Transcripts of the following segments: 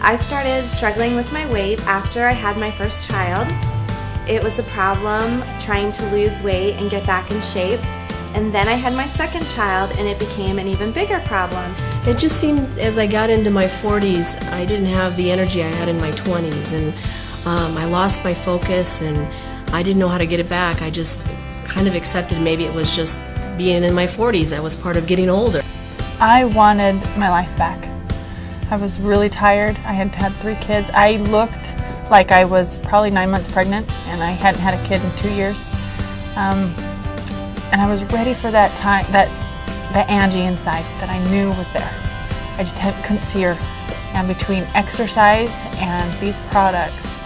I started struggling with my weight after I had my first child. It was a problem trying to lose weight and get back in shape. And then I had my second child and it became an even bigger problem. It just seemed as I got into my 40s, I didn't have the energy I had in my 20s, and I lost my focus and I didn't know how to get it back. I just kind of accepted maybe it was just being in my 40s. That was part of getting older. I wanted my life back. I was really tired. I had had 3 kids. I looked like I was probably 9 months pregnant and I hadn't had a kid in 2 years. And I was ready for that time, that Angie inside that I knew was there. I just couldn't see her. And between exercise and these products,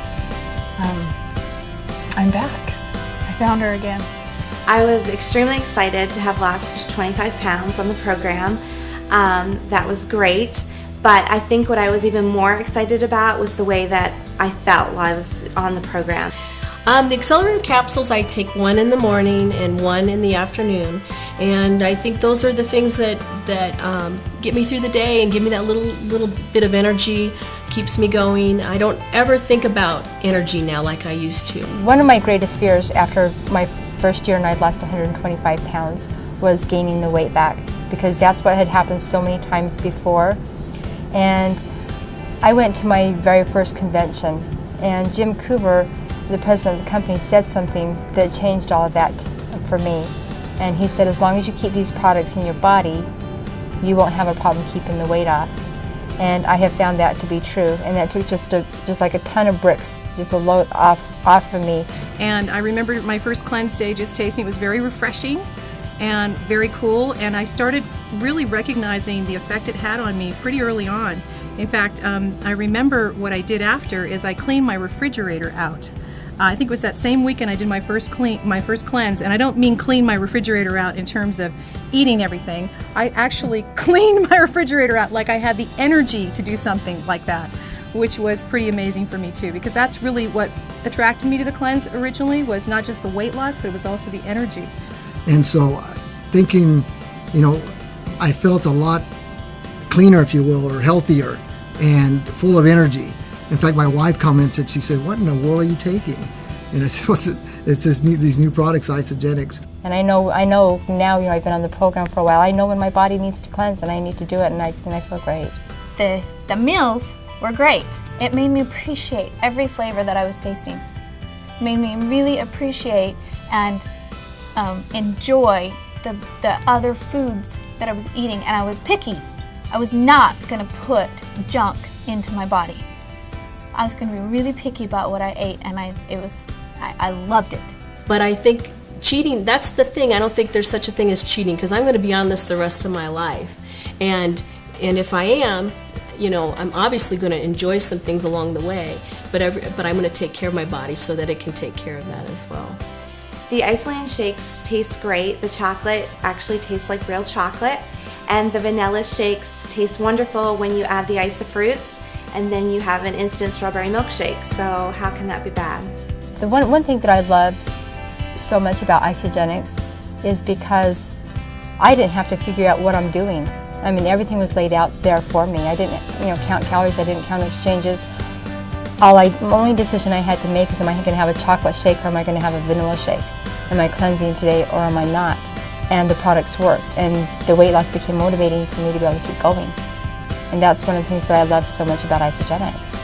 I'm back. I found her again. I was extremely excited to have lost 25 pounds on the program. That was great, but I think what I was even more excited about was the way that I felt while I was on the program. The accelerator capsules, I take one in the morning and one in the afternoon, and I think those are the things that get me through the day and give me that little bit of energy, keeps me going. I don't ever think about energy now like I used to. One of my greatest fears after my first year and I'd lost 125 pounds was gaining the weight back, because that's what had happened so many times before. And I went to my very first convention, and Jim Coover, the president of the company, said something that changed all of that for me. And he said, as long as you keep these products in your body, you won't have a problem keeping the weight off. And I have found that to be true. And that took just like a ton of bricks, just a load off of me. And I remember my first cleanse day just tasting. It was very refreshing and very cool. And I started really recognizing the effect it had on me pretty early on. In fact, I remember what I did after is I cleaned my refrigerator out. I think it was that same weekend I did my first cleanse, and I don't mean clean my refrigerator out in terms of eating everything. I actually cleaned my refrigerator out like I had the energy to do something like that, which was pretty amazing for me too, because that's really what attracted me to the cleanse originally, was not just the weight loss, but it was also the energy. And so thinking, I felt a lot cleaner, if you will, or healthier and full of energy. In fact, my wife commented, she said, "What in the world are you taking?" And I said, it's these new products, Isagenix. And I know now, I've been on the program for a while, I know when my body needs to cleanse and I need to do it, and I feel great. The meals were great. It made me appreciate every flavor that I was tasting. It made me really appreciate and enjoy the other foods that I was eating, and I was picky. I was not going to put junk into my body. I was going to be really picky about what I ate, and I loved it. But I think cheating, that's the thing. I don't think there's such a thing as cheating, because I'm going to be on this the rest of my life. And if I am, I'm obviously going to enjoy some things along the way, but I'm going to take care of my body so that it can take care of that as well. The Iceland shakes taste great. The chocolate actually tastes like real chocolate, and the vanilla shakes taste wonderful when you add the Isofruits, and then you have an instant strawberry milkshake, so how can that be bad? The one thing that I love so much about Isagenix is because I didn't have to figure out what I'm doing. I mean, everything was laid out there for me. I didn't count calories, I didn't count exchanges. The only decision I had to make is, am I going to have a chocolate shake or am I going to have a vanilla shake? Am I cleansing today or am I not? And the products worked, and the weight loss became motivating for me to be able to keep going. And that's one of the things that I love so much about Isagenix.